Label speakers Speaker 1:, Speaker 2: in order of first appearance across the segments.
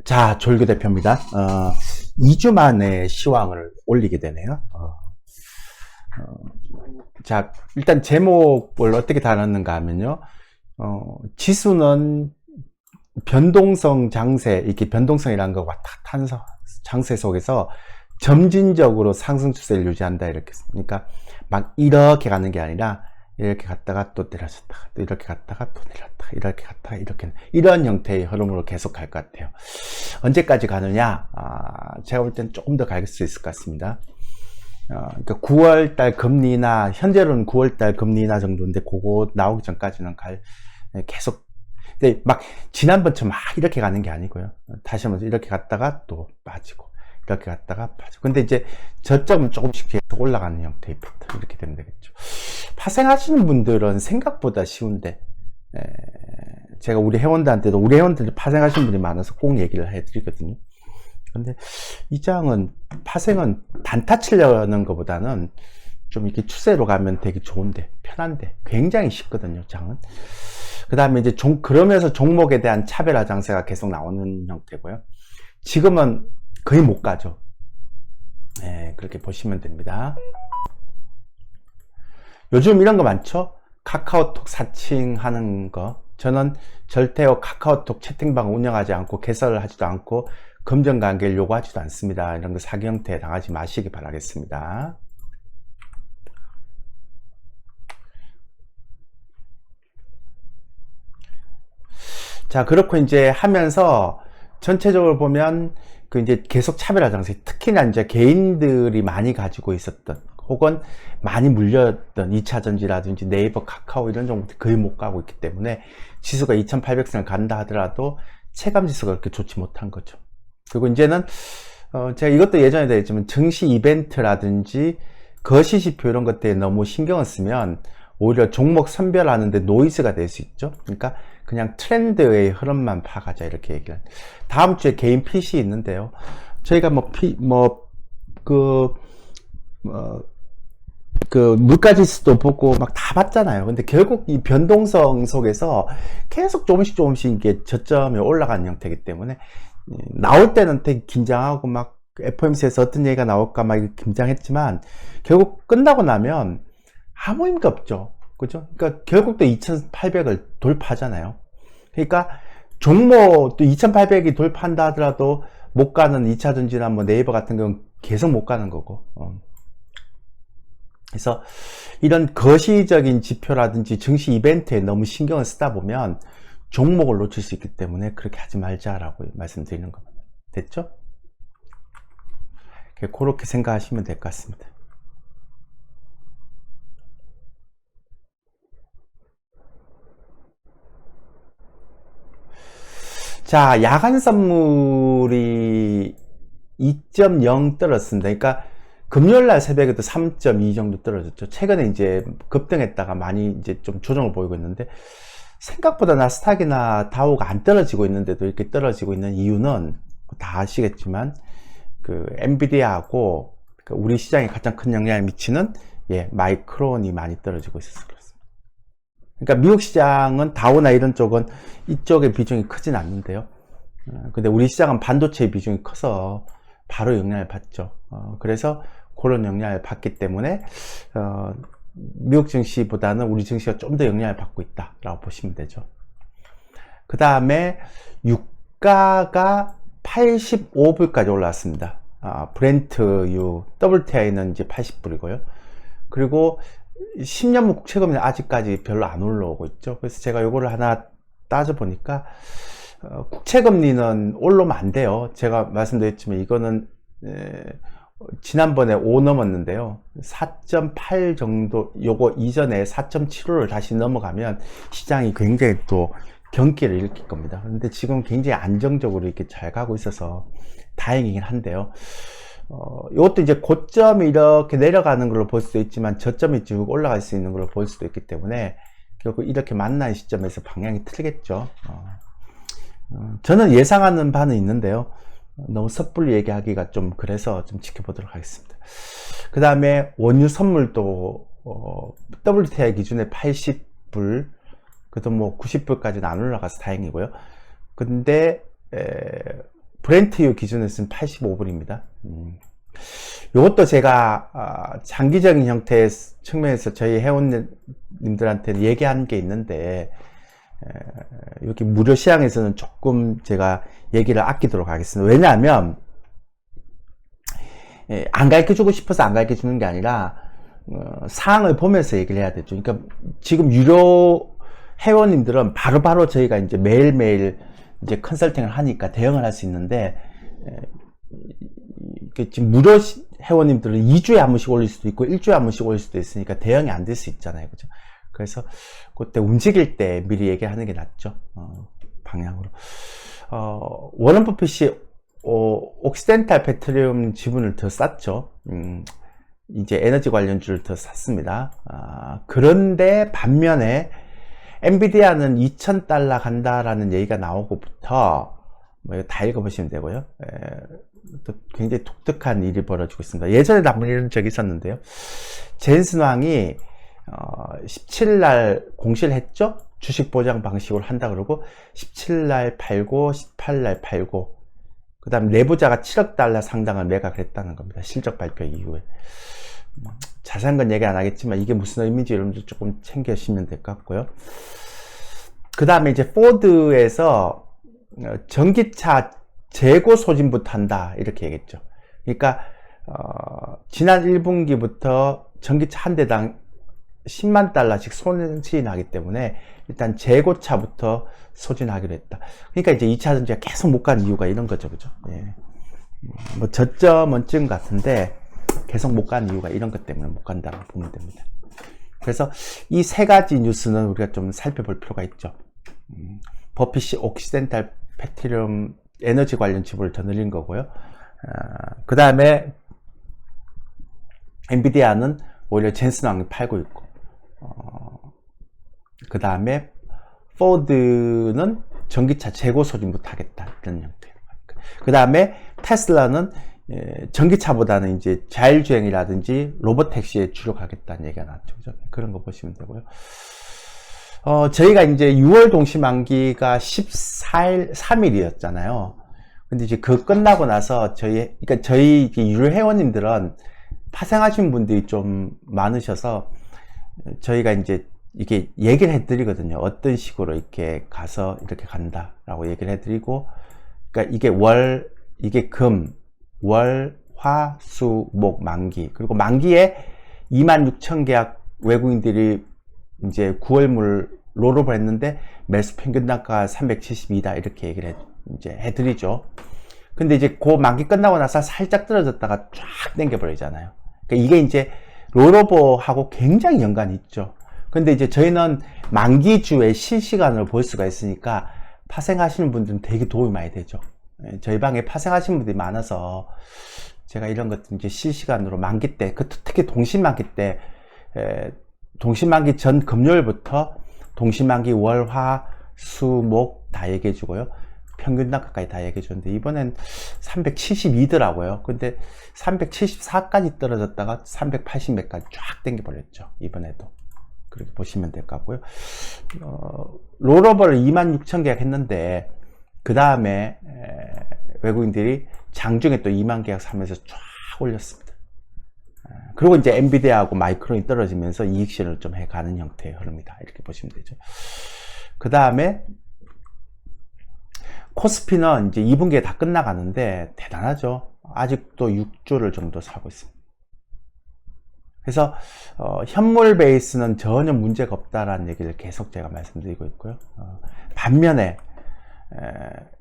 Speaker 1: 자, 졸교 대표입니다. 2주 만에 시황을 올리게 되네요. 자, 일단 제목을 어떻게 다뤘는가 하면요. 지수는 변동성 장세, 이렇게 변동성이라는 거 왔다 갔다 하는 장세 속에서 점진적으로 상승 추세를 유지한다. 이렇게. 그러니까 막 이렇게 가는 게 아니라 이렇게 갔다가 또 내려졌다가 또 이렇게 갔다가 또 내렸다가 이렇게 갔다가 이렇게 이런 형태의 흐름으로 계속 갈 것 같아요. 언제까지 가느냐? 제가 볼 때는 조금 더 갈 수 있을 것 같습니다. 그러니까 9월달 금리나 현재로는 9월달 금리나 정도인데 그거 나오기 전까지는 계속. 근데 막 지난번처럼 막 이렇게 가는 게 아니고요. 다시 한번 이렇게 갔다가 또 빠지고 이렇게 갔다가 빠지고. 근데 이제 저점은 조금씩 계속 올라가는 형태의 패턴 이렇게 되면 되겠죠. 파생하시는 분들은 생각보다 쉬운데 제가 우리 회원들한테도 우리 회원들이 파생하시는 분이 많아서 꼭 얘기를 해드리거든요. 근데 이 장은 파생은 단타 치려는 것보다는 좀 이렇게 추세로 가면 되게 좋은데 편한데 굉장히 쉽거든요. 장은. 그 다음에 이제 그러면서 종목에 대한 차별화 장세가 계속 나오는 형태고요. 지금은 거의 못 가죠. 네, 그렇게 보시면 됩니다. 요즘 이런 거 많죠? 카카오톡 사칭하는 거. 저는 절대로 카카오톡 채팅방 운영하지 않고 개설을 하지도 않고 금전관계를 요구하지도 않습니다. 이런 거 사기 형태에 당하지 마시기 바라겠습니다. 자, 그렇고 이제 하면서 전체적으로 보면 이제 계속 차별화 장세, 특히나 이제 개인들이 많이 가지고 있었던 혹은 많이 물렸던 2차전지라든지 네이버, 카카오 이런 종목들 거의 못 가고 있기 때문에 지수가 2800선을 간다 하더라도 체감 지수가 그렇게 좋지 못한 거죠. 그리고 이제는 제가 이것도 예전에도 했지만 증시 이벤트라든지 거시지표 이런 것들에 너무 신경을 쓰면 오히려 종목 선별하는데 노이즈가 될 수 있죠. 그러니까 그냥 트렌드의 흐름만 파가자 이렇게 얘기를. 다음 주에 개인 PC 있는데요. 저희가 물가지수도 보고 막 다 봤잖아요. 근데 결국 이 변동성 속에서 계속 조금씩 이게 저점에 올라가는 형태이기 때문에 나올 때는 되게 긴장하고 막 FOMC에서 어떤 얘기가 나올까 막 긴장했지만 결국 끝나고 나면 아무 의미가 없죠. 그죠? 그러니까 결국 또 2800을 돌파하잖아요. 그러니까 종목 또 2800이 돌파한다 하더라도 못 가는 2차전지나 뭐 네이버 같은 경우는 계속 못 가는 거고. 그래서 이런 거시적인 지표라든지 증시 이벤트에 너무 신경을 쓰다 보면 종목을 놓칠 수 있기 때문에 그렇게 하지 말자라고 말씀드리는 겁니다. 됐죠? 그렇게 생각하시면 될 것 같습니다. 자, 야간 선물이 2.0 떨어졌습니다. 그러니까 금요일날 새벽에도 3.2 정도 떨어졌죠. 최근에 이제 급등했다가 많이 이제 좀 조정을 보이고 있는데 생각보다 나스닥이나 다우가 안 떨어지고 있는데도 이렇게 떨어지고 있는 이유는 다 아시겠지만 엔비디아하고 우리 시장에 가장 큰 영향을 미치는 마이크론이 많이 떨어지고 있어서 그렇습니다. 그러니까 미국 시장은 다우나 이런 쪽은 이쪽의 비중이 크진 않는데요. 근데 우리 시장은 반도체의 비중이 커서 바로 영향을 받죠. 그래서 그런 영향을 받기 때문에 미국 증시보다는 우리 증시가 좀 더 영향을 받고 있다라고 보시면 되죠. 그 다음에 유가가 85불까지 올라왔습니다. 브렌트유 WTI는 이제 80불이고요. 그리고 10년물 국채금리는 아직까지 별로 안 올라오고 있죠. 그래서 제가 요거를 하나 따져보니까 국채금리는 올라오면 안 돼요. 제가 말씀드렸지만 이거는 지난번에 5 넘었는데요. 4.8 정도, 요거 이전에 4.75를 다시 넘어가면 시장이 굉장히 또 경기를 일으킬 겁니다. 그런데 지금 굉장히 안정적으로 이렇게 잘 가고 있어서 다행이긴 한데요. 이것도 이제 고점이 이렇게 내려가는 걸로 볼 수도 있지만 저점이 쭉 올라갈 수 있는 걸로 볼 수도 있기 때문에 결국 이렇게 만나는 시점에서 방향이 틀리겠죠. 저는 예상하는 바는 있는데요. 너무 섣불리 얘기하기가 좀 그래서 좀 지켜보도록 하겠습니다. 그 다음에 원유 선물도 WTI 기준에 80불, 그래도 뭐 90불까지는 안 올라가서 다행이고요. 근데 브렌트유 기준에서는 85불입니다. 이것도 제가 장기적인 형태의 측면에서 저희 회원님들한테 얘기한 게 있는데, 여기 무료 시장에서는 조금 제가 얘기를 아끼도록 하겠습니다. 왜냐하면 안 가르쳐주고 싶어서 안 가르쳐주는 게 아니라 사항을 보면서 얘기를 해야 되죠. 그러니까 지금 유료 회원님들은 바로바로 저희가 이제 매일매일 이제 컨설팅을 하니까 대응을 할 수 있는데, 지금 무료 회원님들은 2주에 한 번씩 올릴 수도 있고 1주에 한 번씩 올릴 수도 있으니까 대응이 안 될 수 있잖아요. 그죠? 그래서 그때 움직일 때 미리 얘기하는 게 낫죠. 방향으로. 워런 버핏이 옥시덴탈 페트리움 지분을 더 쌌죠. 이제 에너지 관련주를 더 샀습니다. 그런데 반면에 엔비디아는 $2,000 간다라는 얘기가 나오고부터 뭐 다 읽어보시면 되고요. 또 굉장히 독특한 일이 벌어지고 있습니다. 예전에도 한번 이런 적이 있었는데요. 젠슨 왕이 17날 공시를 했죠. 주식 보장 방식으로 한다 그러고 17날 팔고 18날 팔고, 그 다음 내부자가 $7억 상당을 매각을 했다는 겁니다. 실적 발표 이후에. 자세한 건 얘기 안 하겠지만 이게 무슨 의미인지 여러분들 조금 챙겨시면 될 것 같고요. 그 다음에 이제 포드에서 전기차 재고 소진부터 한다 이렇게 얘기했죠. 그러니까 지난 1분기부터 전기차 한 대당 $100,000씩 소진하기 때문에 일단 재고차부터 소진하기로 했다. 그러니까 이제 2차 전지가 계속 못 간 이유가 이런 거죠. 그죠? 예. 뭐 저점은 찍은 것 같은데 계속 못 간 이유가 이런 것 때문에 못 간다고 보면 됩니다. 그래서 이 세 가지 뉴스는 우리가 좀 살펴볼 필요가 있죠. 버핏이 옥시덴탈 페트리움 에너지 관련 지분을 더 늘린 거고요. 그 다음에 엔비디아는 오히려 젠슨 왕이 팔고 있고, 그 다음에 포드는 전기차 재고 소진부터 하겠다 이런 형태로. 그 다음에 테슬라는 전기차보다는 이제 자율주행이라든지 로봇택시에 주력하겠다는 얘기가 나왔죠. 그죠? 그런 거 보시면 되고요. 저희가 이제 6월 동시만기가 3일이었잖아요. 근데 이제 그거 끝나고 나서 그러니까 저희 유료 회원님들은 파생하신 분들이 좀 많으셔서 저희가 이제 이게 얘기를 해드리거든요. 어떤 식으로 이렇게 가서 이렇게 간다라고 얘기를 해드리고, 그러니까 이게 금, 월, 화, 수, 목, 만기. 그리고 만기에 26,000계약 외국인들이 이제 9월물 롤오버 했는데 매수 평균 단가가 372다 이렇게 얘기를 이제 해드리죠. 근데 이제 그 만기 끝나고 나서 살짝 떨어졌다가 쫙 당겨버리잖아요. 그러니까 이게 이제 롤오버하고 굉장히 연관이 있죠. 근데 이제 저희는 만기주에 실시간으로 볼 수가 있으니까 파생하시는 분들은 되게 도움이 많이 되죠. 저희 방에 파생하시는 분들이 많아서 제가 이런 것들 이제 실시간으로 만기 때, 특히 동시만기 때, 동시만기 전 금요일부터 동시만기 월, 화, 수, 목 다 얘기해 주고요. 평균 단가까지 다 얘기해 주는데 이번엔 372더라고요. 근데 374까지 떨어졌다가 380 몇까지 쫙 당겨 버렸죠. 이번에도. 그렇게 보시면 될 것 같고요. 롤오버를 26,000계약 했는데 그 다음에 외국인들이 장중에 또 2만 계약 사면서 쫙 올렸습니다. 그리고 이제 엔비디아하고 마이크론이 떨어지면서 이익실현을 좀 해가는 형태의 흐름이다. 이렇게 보시면 되죠. 그 다음에 코스피는 이제 2분기에 다 끝나가는데 대단하죠. 아직도 6주를 정도 사고 있습니다. 그래서 현물 베이스는 전혀 문제가 없다라는 얘기를 계속 제가 말씀드리고 있고요. 반면에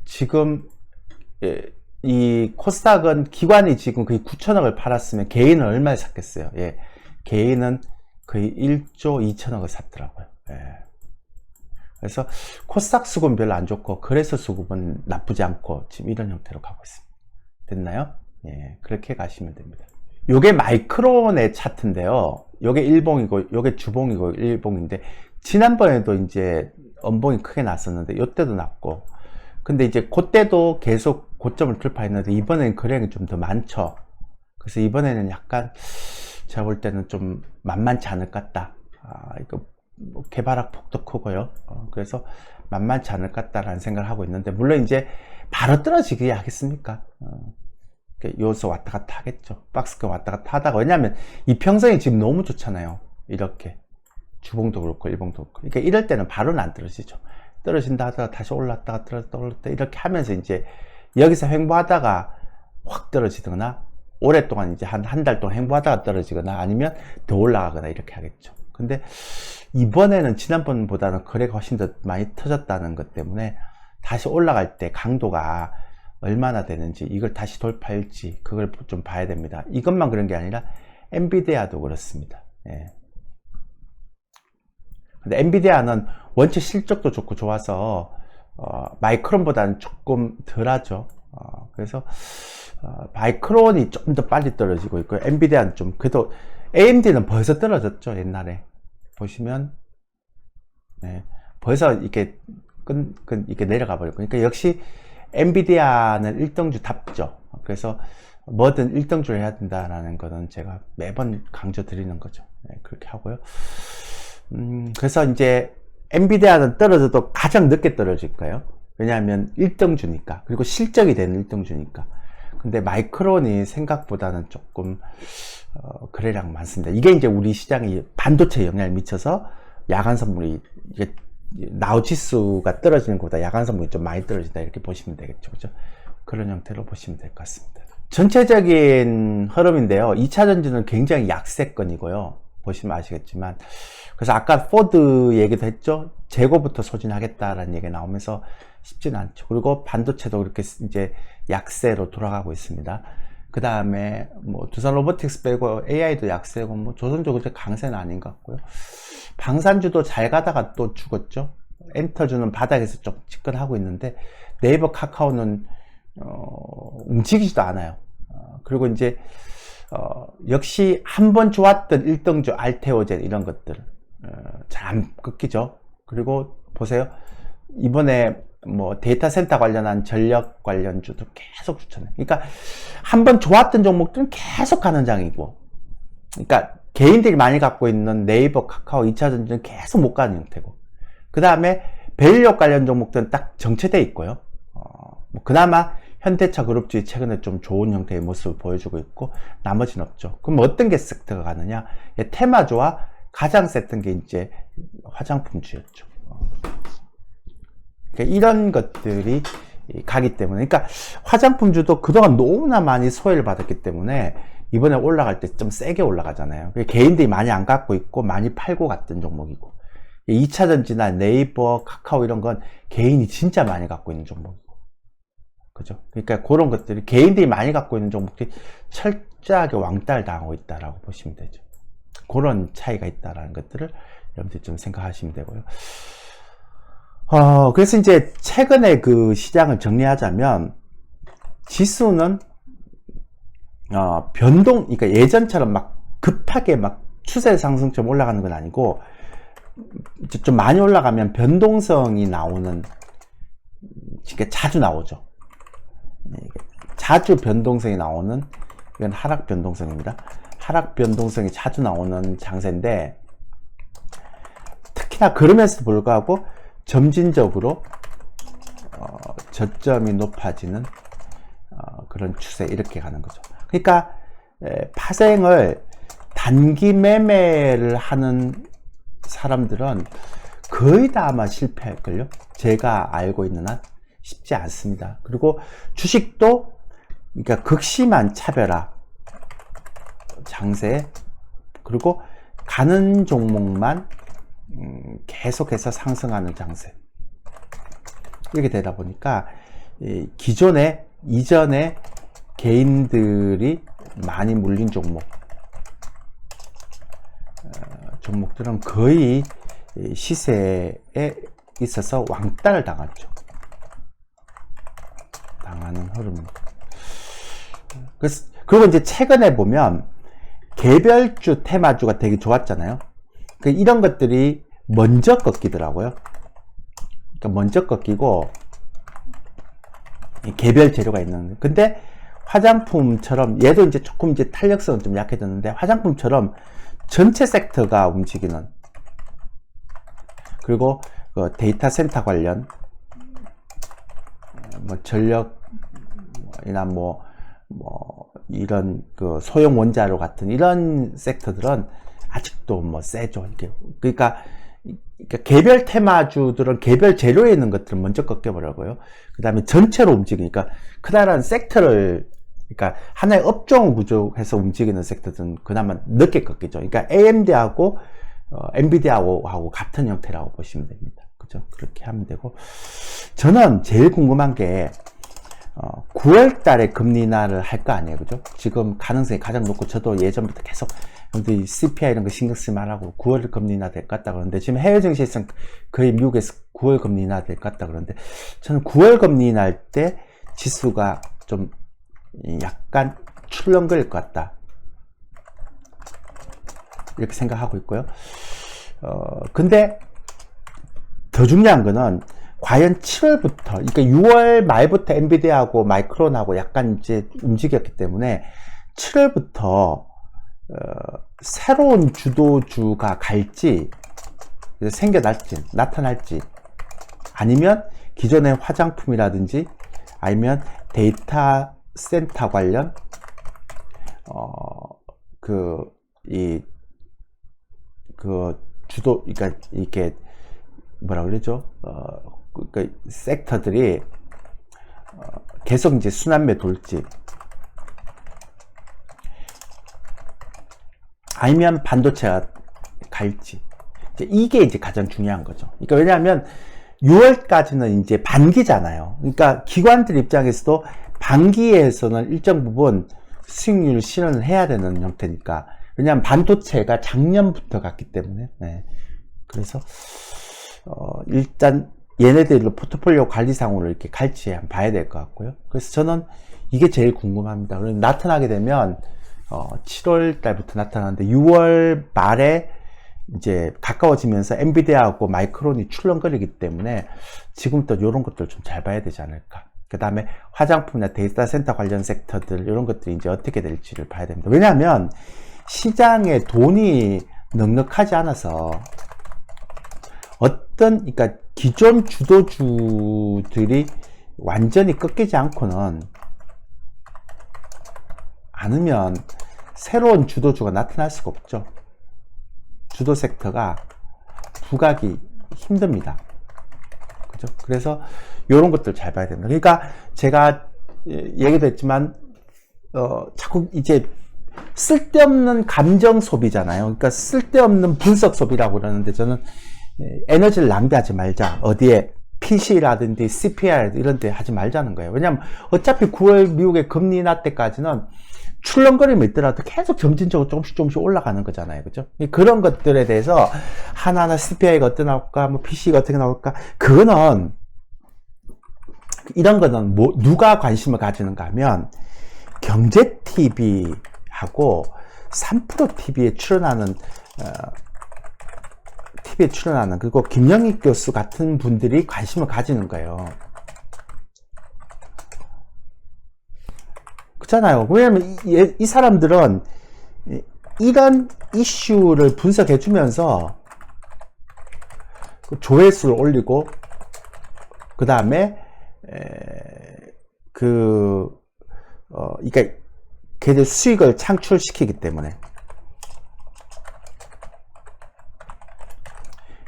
Speaker 1: 지금 이 코스닥은 기관이 지금 거의 9천억을 팔았으면 개인은 얼마에 샀겠어요? 예, 개인은 거의 1조 2천억을 샀더라고요. 예. 그래서 코스닥 수급은 별로 안 좋고 거래소 수급은 나쁘지 않고 지금 이런 형태로 가고 있습니다. 됐나요? 예, 그렇게 가시면 됩니다. 요게 마이크론의 차트인데요. 요게 일봉이고 요게 주봉이고 일봉인데 지난번에도 이제 음봉이 크게 났었는데 요때도 났고, 근데 이제 그때도 계속 고점을 돌파했는데 이번에는 거래량이 좀 더 많죠. 그래서 이번에는 약간 제가 볼 때는 좀 만만치 않을 것 같다. 이거 뭐 개발학 폭도 크고요. 그래서 만만치 않을 것 같다라는 생각을 하고 있는데, 물론 이제 바로 떨어지기 하겠습니까? 요소 왔다 갔다 하겠죠. 박스권 왔다 갔다 하다가, 왜냐하면 이평선이 지금 너무 좋잖아요. 이렇게 주봉도 그렇고 일봉도 그렇고. 그러니까 이럴 때는 바로는 안 떨어지죠. 떨어진다 하다가 다시 올랐다가 떨어졌다 올랐다 이렇게 하면서 이제 여기서 횡보하다가 확 떨어지거나, 오랫동안 이제 한 달 동안 횡보하다가 떨어지거나, 아니면 더 올라가거나 이렇게 하겠죠. 근데 이번에는 지난번보다는 거래가 훨씬 더 많이 터졌다는 것 때문에 다시 올라갈 때 강도가 얼마나 되는지, 이걸 다시 돌파할지 그걸 좀 봐야 됩니다. 이것만 그런 게 아니라 엔비디아도 그렇습니다. 예. 근데 엔비디아는 원체 실적도 좋고 좋아서 마이크론보다는 조금 덜하죠. 그래서 마이크론이 좀 더 빨리 떨어지고 있고, 엔비디아는 좀, 그래도 AMD는 벌써 떨어졌죠. 옛날에 보시면, 네, 벌써 이렇게 이렇게 내려가 버렸고, 그러니까 역시 엔비디아는 1등주답죠. 그래서 뭐든 1등주를 해야 된다라는 거는 제가 매번 강조 드리는 거죠. 네, 그렇게 하고요. 그래서 이제 엔비디아는 떨어져도 가장 늦게 떨어질 거예요. 왜냐하면 1등주니까, 그리고 실적이 되는 1등주니까. 근데 마이크론이 생각보다는 조금 거래량 많습니다. 이게 이제 우리 시장이 반도체에 영향을 미쳐서 야간 선물이, 이게 나우 지수가 떨어지는 것보다 야간 선물이 좀 많이 떨어진다, 이렇게 보시면 되겠죠. 그죠? 그런 형태로 보시면 될 것 같습니다. 전체적인 흐름인데요. 2차전지는 굉장히 약세권이고요. 보시면 아시겠지만, 그래서 아까 포드 얘기도 했죠. 재고부터 소진하겠다라는 얘기가 나오면서 쉽지는 않죠. 그리고 반도체도 그렇게 이제 약세로 돌아가고 있습니다. 그 다음에 뭐 두산 로보틱스 빼고 AI도 약세고, 뭐 조선주 그렇게 강세는 아닌 것 같고요. 방산주도 잘 가다가 또 죽었죠. 엔터주는 바닥에서 좀 집권하고 있는데, 네이버 카카오는 움직이지도 않아요. 그리고 이제 역시 한번 좋았던 1등주 알테오젠 이런 것들 잘 안 꺾이죠. 그리고 보세요, 이번에 뭐 데이터 센터 관련한 전력 관련주도 계속 추천해. 그러니까 한번 좋았던 종목들은 계속 가는 장이고, 그러니까 개인들이 많이 갖고 있는 네이버, 카카오, 2차전지는 계속 못 가는 형태고, 그 다음에 밸류 관련 종목들은 딱 정체되어 있고요. 뭐 그나마 현대차 그룹주의 최근에 좀 좋은 형태의 모습을 보여주고 있고, 나머지는 없죠. 그럼 어떤 게 섹터가 가느냐? 테마주와 가장 셌던 게 이제 화장품주였죠. 그러니까 이런 것들이 가기 때문에, 그러니까 화장품주도 그동안 너무나 많이 소외를 받았기 때문에 이번에 올라갈 때 좀 세게 올라가잖아요. 개인들이 많이 안 갖고 있고 많이 팔고 갔던 종목이고, 2차전지나 네이버, 카카오 이런 건 개인이 진짜 많이 갖고 있는 종목이고, 그죠? 그러니까 그런 것들이 개인들이 많이 갖고 있는 종목들이 철저하게 왕따를 당하고 있다라고 보시면 되죠. 그런 차이가 있다라는 것들을 여러분들이 좀 생각하시면 되고요. 그래서 이제 최근에 그 시장을 정리하자면, 지수는 그러니까 예전처럼 막 급하게 막 추세 상승처럼 올라가는 건 아니고, 좀 많이 올라가면 변동성이 나오는, 그러니까 자주 나오죠. 자주 변동성이 나오는, 이건 하락 변동성입니다. 하락 변동성이 자주 나오는 장세인데, 특히나 그러면서도 불구하고 점진적으로 저점이 높아지는 그런 추세, 이렇게 가는 거죠. 그러니까 파생을 단기 매매를 하는 사람들은 거의 다 아마 실패할걸요. 제가 알고 있는 한 쉽지 않습니다. 그리고 주식도, 그러니까 극심한 차별화 장세, 그리고 가는 종목만 계속해서 상승하는 장세, 이렇게 되다 보니까 이전에 개인들이 많이 물린 종목들은 거의 시세에 있어서 왕따를 당하죠. 당하는 흐름입니다. 그리고 이제 최근에 보면 개별주 테마주가 되게 좋았잖아요. 이런 것들이 먼저 꺾이더라고요. 그러니까 먼저 꺾이고 개별 재료가 있는. 근데 화장품처럼, 얘도 이제 조금 이제 탄력성은 좀 약해졌는데, 화장품처럼 전체 섹터가 움직이는, 그리고 그 데이터 센터 관련, 뭐 전력이나 이런 그 소형 원자로 같은 이런 섹터들은 아직도 뭐 세죠. 이게 그러니까 개별 테마주들은 개별 재료에 있는 것들은 먼저 꺾여버리고요. 그 다음에 전체로 움직이니까 크다란 섹터를, 그러니까 하나의 업종을 구조해서 움직이는 섹터들은 그나마 늦게 꺾이죠. 그러니까 AMD하고 엔비디아하고 같은 형태라고 보시면 됩니다. 그죠? 그렇게 하면 되고, 저는 제일 궁금한 게 9월 달에 금리 인하를 할 거 아니에요. 그죠? 지금 가능성이 가장 높고, 저도 예전부터 계속 CPI 이런 거 신경 쓰지 말라고 9월 금리 인하 될 것 같다 그러는데, 지금 해외 증시에서 거의 미국에서 9월 금리 인하 될 것 같다 그러는데, 저는 9월 금리 인하 할 때 지수가 좀 약간 출렁거릴 것 같다, 이렇게 생각하고 있고요. 근데 더 중요한 거는 과연 7월부터, 그러니까 6월 말부터 엔비디아하고 마이크론하고 약간 이제 움직였기 때문에 7월부터 새로운 주도주가 갈지, 나타날지, 아니면 기존의 화장품이라든지, 아니면 데이터 센터 관련 주도, 그러니까 이렇게 뭐라 그러죠? 그러니까 섹터들이 계속 이제 순환매 돌지, 아니면 반도체가 갈지, 이게 이제 가장 중요한 거죠. 그러니까 왜냐하면 6월까지는 이제 반기잖아요. 그러니까 기관들 입장에서도 반기에서는 일정 부분 수익률 실현을 해야 되는 형태니까. 왜냐하면 반도체가 작년부터 갔기 때문에. 네. 그래서 일단 얘네들로 포트폴리오 관리상으로 이렇게 갈지 한번 봐야 될 것 같고요. 그래서 저는 이게 제일 궁금합니다. 그럼 나타나게 되면 7월 달부터 나타나는데 6월 말에 이제 가까워지면서 엔비디아하고 마이크론이 출렁거리기 때문에 지금부터 이런 것들 좀 잘 봐야 되지 않을까. 그 다음에 화장품이나 데이터 센터 관련 섹터들, 이런 것들이 이제 어떻게 될지를 봐야 됩니다. 왜냐하면 시장에 돈이 넉넉하지 않아서 그러니까 기존 주도주들이 완전히 꺾이지 않으면 새로운 주도주가 나타날 수가 없죠. 주도 섹터가 부각이 힘듭니다. 그죠? 그래서 이런 것들 잘 봐야 됩니다. 그러니까 제가 얘기도 했지만 자꾸 이제 쓸데없는 감정 소비잖아요. 그러니까 쓸데없는 분석 소비라고 그러는데, 저는 에너지를 낭비하지 말자. 어디에 PC라든지 CPI 이런 데 하지 말자는 거예요. 왜냐하면 어차피 9월 미국의 금리 인하 때까지는 출렁거림이 있더라도 계속 점진적으로 조금씩 올라가는 거잖아요. 그죠? 그런 것들에 대해서 하나하나 CPI가 어떻게 나올까, 뭐 PC가 어떻게 나올까, 이런 거는 누가 관심을 가지는가 하면 경제TV하고 3프로TV에 출연하는 그리고 김영익 교수 같은 분들이 관심을 가지는 거예요. 그렇잖아요. 왜냐면 이 사람들은 이런 이슈를 분석해 주면서 조회수를 올리고, 그 다음에 그러니까 걔들 수익을 창출시키기 때문에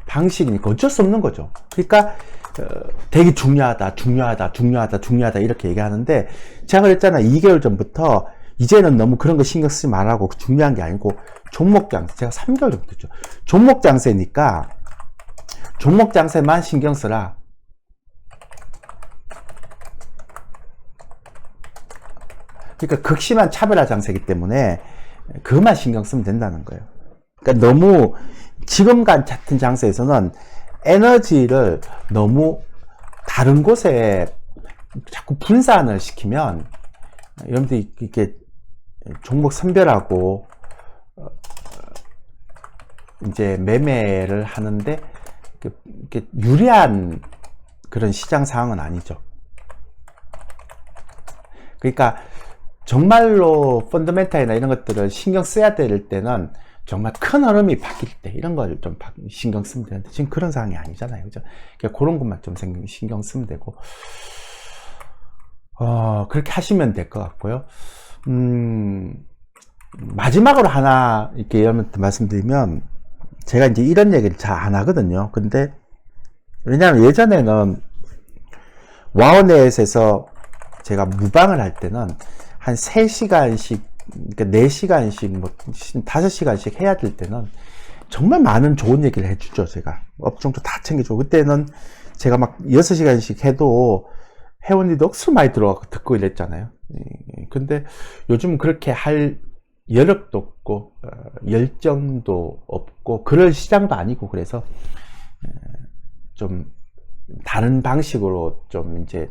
Speaker 1: 방식이니까 어쩔 수 없는 거죠. 그러니까 되게 중요하다 이렇게 얘기하는데, 제가 그랬잖아요. 2개월 전부터 이제는 너무 그런 거 신경 쓰지 말라고. 중요한 게 아니고 종목 장세, 제가 3개월 전부터 했죠. 종목 장세니까 종목 장세만 신경 쓰라. 그러니까 극심한 차별화 장세이기 때문에 그것만 신경 쓰면 된다는 거예요. 그러니까 너무 지금 같은 장세에서는 에너지를 너무 다른 곳에 자꾸 분산을 시키면, 여러분들이 이렇게 종목 선별하고 이제 매매를 하는데 이렇게 유리한 그런 시장 상황은 아니죠. 그러니까 정말로 펀더멘탈이나 이런 것들을 신경 써야 될 때는 정말 큰 얼음이 바뀔 때 이런 걸 좀 신경 쓰면 되는데 지금 그런 상황이 아니잖아요. 그죠? 그러니까 그런 것만 좀 신경 쓰면 되고 그렇게 하시면 될 것 같고요. 마지막으로 하나 이렇게 여러분한테 말씀드리면 제가 이제 이런 얘기를 잘 안 하거든요. 근데 왜냐하면 예전에는 와우넷에서 제가 무방을 할 때는 한 3시간씩 그러니까 4시간씩 뭐 5시간씩 해야 될 때는 정말 많은 좋은 얘기를 해주죠. 제가 업종도 다 챙겨주고 그때는 제가 막 6시간씩 해도 회원들도 억수로 많이 들어가고 듣고 이랬잖아요. 근데 요즘 그렇게 할 여력도 없고 열정도 없고 그럴 시장도 아니고 그래서 좀 다른 방식으로 좀 이제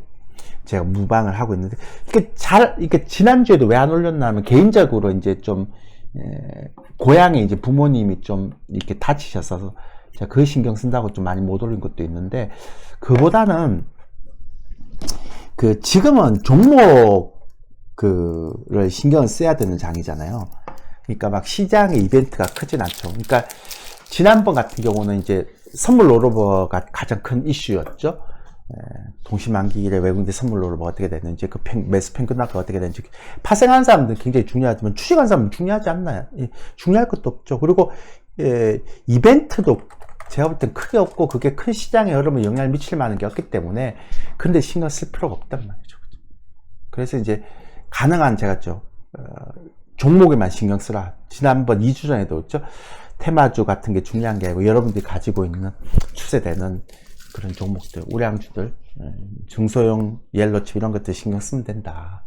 Speaker 1: 제가 무방을 하고 있는데 이게 지난주에도 왜 안 올렸냐면 개인적으로 이제 좀 고향에 이제 부모님이 좀 이렇게 다치셨어서 제가 그 신경 쓴다고 좀 많이 못 올린 것도 있는데 그보다는 지금은 종목을 신경을 써야 되는 장이잖아요. 그러니까 막 시장의 이벤트가 크진 않죠. 그러니까 지난번 같은 경우는 이제 선물 롤오버가 가장 큰 이슈였죠. 동시만기일에 외국인들 선물 롤오버가 어떻게 되는지, 매수 팽끝나가 어떻게 되는지, 파생한 사람들은 굉장히 중요하지만 추식한 사람은 중요하지 않나요? 중요할 것도 없죠. 그리고 이벤트도 제가 볼 땐 크게 없고 그게 큰 시장에 여러분 영향을 미칠 만한 게 없기 때문에 근데 신경 쓸 필요가 없단 말이죠. 그래서 이제 가능한 제가 종목에만 신경 쓰라. 지난번 2주 전에도 했죠. 테마주 같은 게 중요한 게 아니고 여러분들이 가지고 있는 추세되는 그런 종목들, 우량주들, 중소형 옐로칩 이런 것들 신경 쓰면 된다.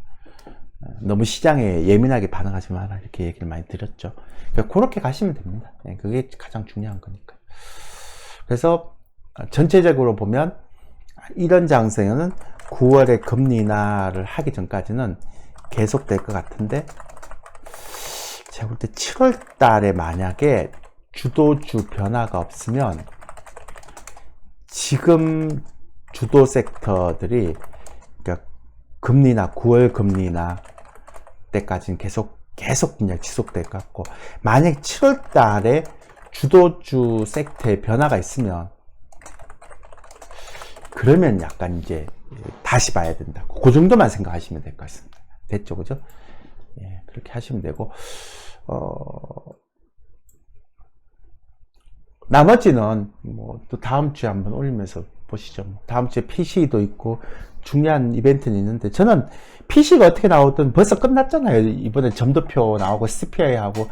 Speaker 1: 너무 시장에 예민하게 반응하지 마라. 이렇게 얘기를 많이 드렸죠. 그러니까 그렇게 가시면 됩니다. 그게 가장 중요한 거니까. 그래서 전체적으로 보면 이런 장세는 9월에 금리 인하를 하기 전까지는 계속될 것 같은데 제가 볼 때 7월 달에 만약에 주도주 변화가 없으면 지금 주도 섹터들이 그러니까 금리나 9월 금리나 때까지는 계속 그냥 지속될 것 같고 만약 7월 달에 주도주 섹터에 변화가 있으면 그러면 약간 이제 다시 봐야 된다. 그 정도만 생각하시면 될 것 같습니다. 됐죠, 그죠? 예, 그렇게 하시면 되고 나머지는 뭐 또 다음 주에 한번 올리면서 보시죠. 다음 주에 PC도 있고 중요한 이벤트는 있는데 저는 PC가 어떻게 나오든 벌써 끝났잖아요. 이번에 점도표 나오고 CPI 하고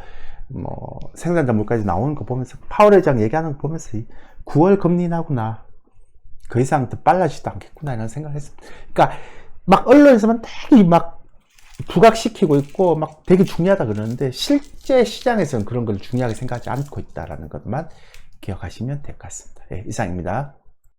Speaker 1: 뭐 생산자 물까지 나오는 거 보면서 파월 회장 얘기하는 거 보면서 9월 금리 인하구나. 그 이상 더 빨라지지도 않겠구나 이런 생각을 했습니다. 그러니까 막 언론에서만 되게 막 부각시키고 있고 막 되게 중요하다 그러는데 실제 시장에서는 그런 걸 중요하게 생각하지 않고 있다라는 것만 기억하시면 될 것 같습니다. 예, 이상입니다.